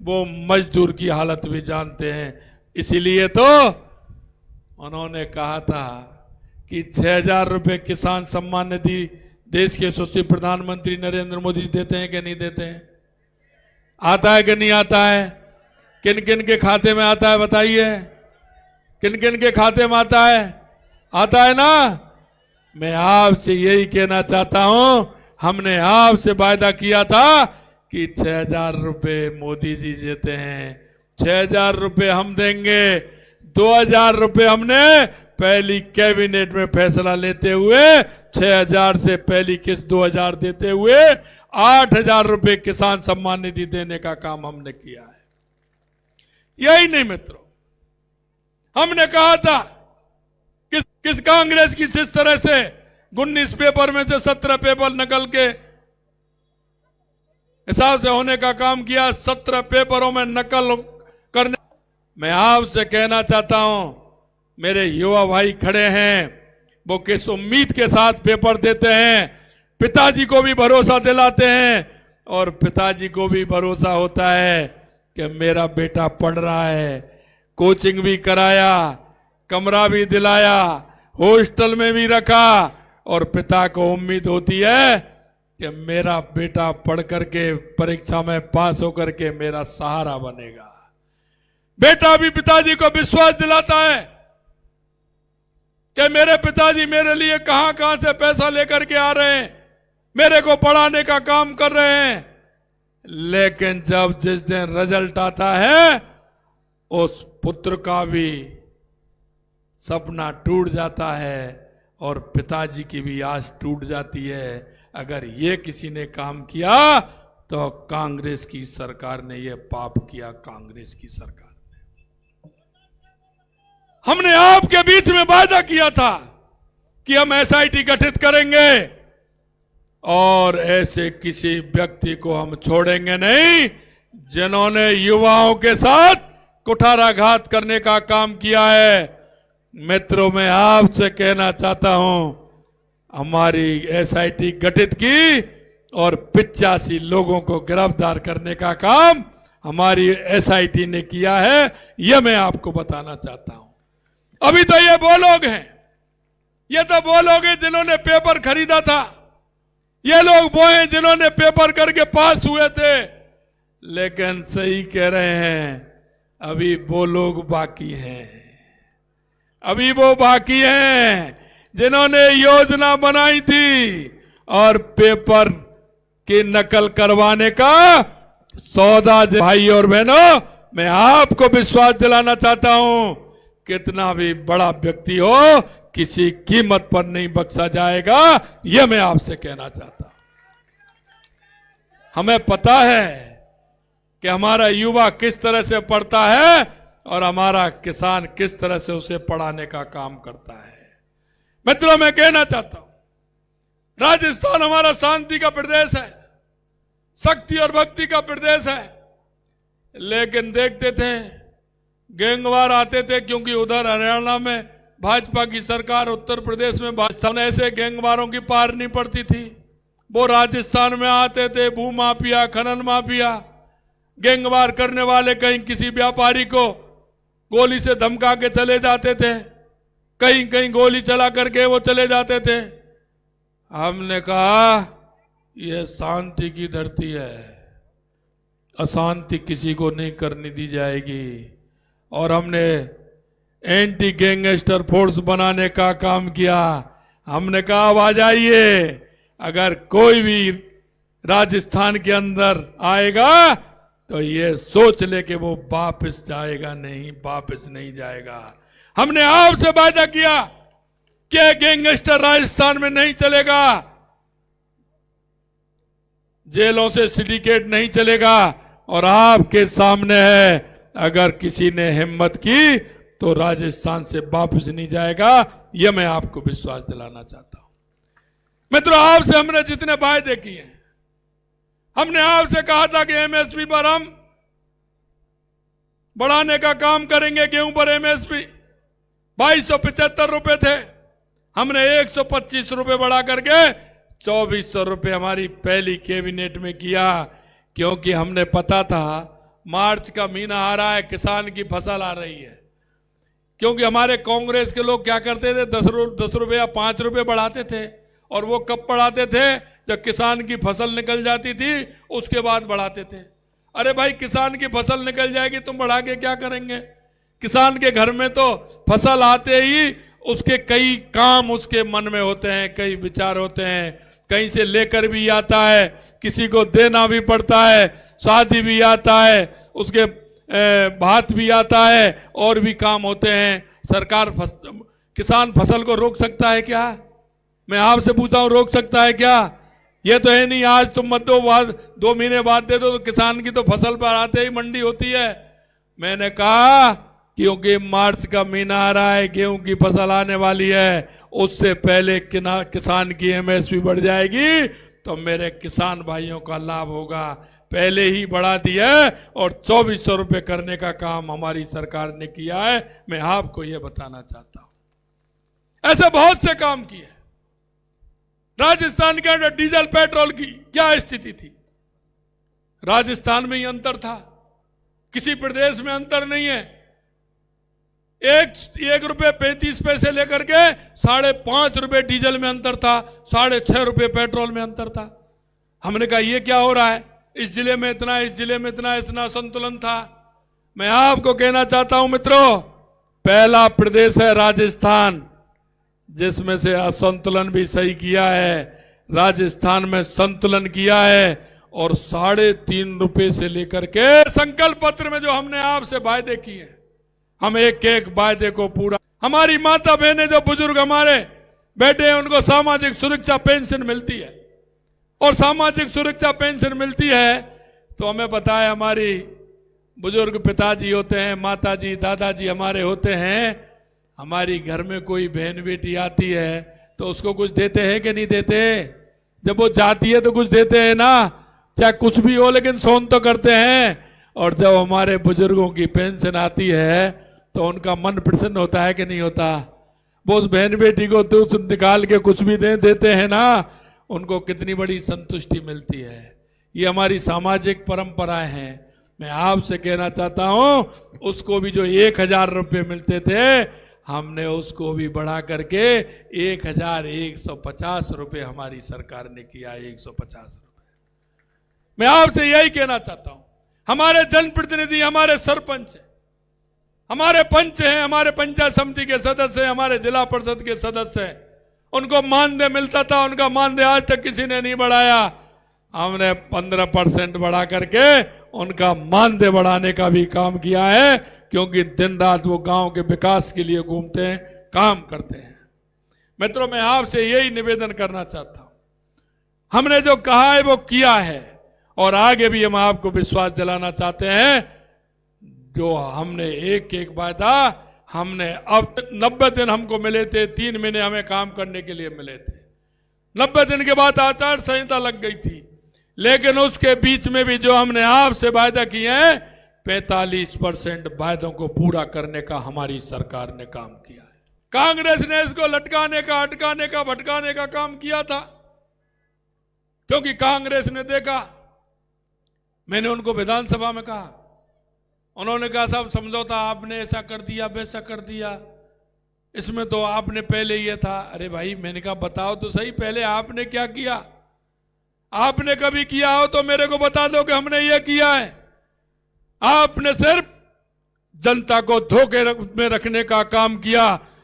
वो मजदूर की हालत भी जानते हैं। इसीलिए तो उन्होंने कहा था कि 6,000 रुपए किसान सम्मान निधि देश के यशस्वी प्रधानमंत्री नरेंद्र मोदी देते हैं कि नहीं देते हैं? आता है कि नहीं आता है? किन किन के खाते में आता है बताइए? किन किन के खाते में आता है? आता है ना? मैं आपसे यही कहना चाहता हूं, हमने आपसे वायदा किया था कि 6,000 रुपए मोदी जी देते हैं, 6,000 रुपए हम देंगे। 2,000 रुपए हमने पहली कैबिनेट में फैसला लेते हुए 6,000 से पहली किस्त 2,000 देते हुए 8,000 रुपए किसान सम्मान निधि देने का काम हमने किया है। यही नहीं मित्रों, हमने कहा था किस कांग्रेस की जिस तरह से 19 पेपर में से 17 पेपर नकल के हिसाब से होने का काम किया, 17 पेपरों में नकल करने। मैं आपसे कहना चाहता हूं, मेरे युवा भाई खड़े हैं, वो किस उम्मीद के साथ पेपर देते हैं, पिताजी को भी भरोसा दिलाते हैं और पिताजी को भी भरोसा होता है कि मेरा बेटा पढ़ रहा है। कोचिंग भी कराया, कमरा भी दिलाया, हॉस्टल में भी रखा और पिता को उम्मीद होती है कि मेरा बेटा पढ़ करके परीक्षा में पास होकर के मेरा सहारा बनेगा। बेटा भी पिताजी को विश्वास दिलाता है कि मेरे पिताजी मेरे लिए कहां कहां से पैसा लेकर के आ रहे हैं, मेरे को पढ़ाने का काम कर रहे हैं। लेकिन जब जिस दिन रिजल्ट आता है, उस पुत्र का भी सपना टूट जाता है और पिताजी की भी आस टूट जाती है। अगर ये किसी ने काम किया तो कांग्रेस की सरकार ने ये पाप किया। कांग्रेस की सरकार ने, हमने आपके बीच में वादा किया था कि हम एसआईटी गठित करेंगे और ऐसे किसी व्यक्ति को हम छोड़ेंगे नहीं जिन्होंने युवाओं के साथ कुठाराघात करने का काम किया है। मित्रों, मैं आपसे कहना चाहता हूं, हमारी एसआईटी गठित की और 85 लोगों को गिरफ्तार करने का काम हमारी एसआईटी ने किया है। यह मैं आपको बताना चाहता हूं। अभी तो ये वो लोग हैं, ये तो वो लोग हैं जिन्होंने पेपर खरीदा था, ये लोग वो हैं जिन्होंने पेपर करके पास हुए थे। लेकिन सही कह रहे हैं, अभी वो लोग बाकी हैं, अभी वो बाकी हैं जिन्होंने योजना बनाई थी और पेपर की नकल करवाने का सौदा। भाई और बहनों, मैं आपको विश्वास दिलाना चाहता हूं, कितना भी बड़ा व्यक्ति हो, किसी कीमत पर नहीं बख्शा जाएगा। यह मैं आपसे कहना चाहता हूं। हमें पता है कि हमारा युवा किस तरह से पढ़ता है और हमारा किसान किस तरह से उसे पढ़ाने का काम करता है। मित्रों, मैं कहना चाहता हूं, राजस्थान हमारा शांति का प्रदेश है, शक्ति और भक्ति का प्रदेश है। लेकिन देखते थे गैंगवार आते थे, क्योंकि उधर हरियाणा में भाजपा की सरकार, उत्तर प्रदेश में भाजपा, ऐसे गैंगवारों की पार नहीं पड़ती थी। वो राजस्थान में आते थे, भूमाफिया, खनन माफिया, गैंगवार करने वाले कहीं किसी व्यापारी को गोली से धमका के चले जाते थे, कहीं कहीं गोली चला करके वो चले जाते थे। हमने कहा यह शांति की धरती है, अशांति किसी को नहीं करने दी जाएगी। और हमने एंटी गैंगस्टर फोर्स बनाने का काम किया। हमने कहा अब आ जाइए, अगर कोई भी राजस्थान के अंदर आएगा तो ये सोच ले कि वो वापस जाएगा नहीं, वापस नहीं जाएगा। हमने आपसे वादा किया कि गैंगस्टर राजस्थान में नहीं चलेगा, जेलों से सिंडिकेट नहीं चलेगा। और आपके सामने है, अगर किसी ने हिम्मत की तो राजस्थान से वापस नहीं जाएगा। यह मैं आपको विश्वास दिलाना चाहता हूं। मित्रों, आपसे हमने जितने वायदे किए, हमने आपसे कहा था कि एमएसपी पर हम बढ़ाने का काम करेंगे। गेहूं पर एमएसपी 2275 रुपए थे, हमने 125 रुपए बढ़ा करके 2400 रुपए हमारी पहली कैबिनेट में किया, क्योंकि हमने पता था मार्च का महीना आ रहा है, किसान की फसल आ रही है। क्योंकि हमारे कांग्रेस के लोग क्या करते थे, 10 रुपये या 5 रुपये बढ़ाते थे, और वो कब बढ़ाते थे, जब किसान की फसल निकल जाती थी उसके बाद बढ़ाते थे। अरे भाई, किसान की फसल निकल जाएगी, तुम बढ़ा के क्या करेंगे? किसान के घर में तो फसल आते ही उसके कई काम उसके मन में होते हैं, कई विचार होते हैं, कहीं से लेकर भी आता है, किसी को देना भी पड़ता है, शादी भी आता है, उसके भात भी आता है, और भी काम होते हैं। सरकार किसान फसल को रोक सकता है क्या? मैं आपसे पूछता हूं, रोक सकता है क्या? ये तो है नहीं, आज तुम मत दो, 2 महीने बाद दे दो, तो किसान की तो फसल पर आते ही मंडी होती है। मैंने कहा क्योंकि मार्च का महीना आ रहा है, गेहूं की फसल आने वाली है, उससे पहले किसान की एमएसपी बढ़ जाएगी, तो मेरे किसान भाइयों का लाभ होगा। पहले ही बढ़ा दिया है, और 2400 रुपये करने का काम हमारी सरकार ने किया है। मैं आपको यह बताना चाहता हूं, ऐसे बहुत से काम किए। राजस्थान के अंदर डीजल पेट्रोल की क्या स्थिति थी? राजस्थान में ही अंतर था, किसी प्रदेश में अंतर नहीं है। 1 रुपये 35 पैसे लेकर के 5.5 रुपये डीजल में अंतर था, 6.5 रुपये पेट्रोल में अंतर था। हमने कहा ये क्या हो रहा है, इस जिले में इतना, इस जिले में इतना संतुलन था। मैं आपको कहना चाहता हूं मित्रों, पहला प्रदेश है राजस्थान जिसमें से असंतुलन भी सही किया है। राजस्थान में संतुलन किया है, और 3.5 रुपये से लेकर के संकल्प पत्र में जो हमने आपसे वायदे किए, हम एक एक वायदे को पूरा। हमारी माता बहनें, जो बुजुर्ग हमारे बैठे हैं, उनको सामाजिक सुरक्षा पेंशन मिलती है, और सामाजिक सुरक्षा पेंशन मिलती है तो हमें पता है, हमारी बुजुर्ग पिताजी होते हैं, माताजी दादाजी हमारे होते हैं, हमारी घर में कोई बहन बेटी आती है तो उसको कुछ देते हैं कि नहीं देते? जब वो जाती है तो कुछ देते हैं ना, चाहे कुछ भी हो, लेकिन सोन तो करते हैं। और जब हमारे बुजुर्गों की पेंशन आती है तो उनका मन प्रसन्न होता है कि नहीं होता? वो उस बहन बेटी को तो निकाल के कुछ भी देते हैं ना, उनको कितनी बड़ी संतुष्टि मिलती है। ये हमारी सामाजिक परंपराएं हैं। मैं आपसे कहना चाहता हूं, उसको भी जो 1000 रुपये मिलते थे, हमने उसको भी बढ़ा करके 1150 रुपये हमारी सरकार ने किया, 150 रुपये। मैं आपसे यही कहना चाहता हूं, हमारे जनप्रतिनिधि, हमारे सरपंच हैं, हमारे पंच हैं, हमारे पंचायत समिति के सदस्य हैं, हमारे जिला परिषद के सदस्य हैं, उनको मानदेय मिलता था, उनका मानदेय आज तक किसी ने नहीं बढ़ाया। हमने 15% बढ़ा करके उनका मानदेय बढ़ाने का भी काम किया है, क्योंकि दिन रात वो गांव के विकास के लिए घूमते हैं, काम करते हैं। मित्रों, मैं आपसे यही निवेदन करना चाहता हूं, हमने जो कहा है वो किया है, और आगे भी हम आपको विश्वास दिलाना चाहते हैं। जो हमने एक एक वायदा, हमने अब 90 दिन हमको मिले थे, 3 महीने हमें काम करने के लिए मिले थे। 90 दिन के बाद आचार संहिता लग गई थी, लेकिन उसके बीच में भी जो हमने आपसे वायदा किए हैं, 45% वायदों को पूरा करने का हमारी सरकार ने काम किया है। कांग्रेस ने इसको लटकाने का, अटकाने का, भटकाने का काम किया था, क्योंकि कांग्रेस ने देखा, मैंने उनको विधानसभा में कहा, उन्होंने कहा साहब समझौता आपने ऐसा कर दिया, वैसा कर दिया, इसमें तो आपने पहले ये था। अरे भाई, मैंने कहा बताओ तो सही, पहले आपने क्या किया? आपने कभी किया हो तो मेरे को बता दो कि हमने ये किया है। आपने सिर्फ जनता को धोखे में रखने का काम किया,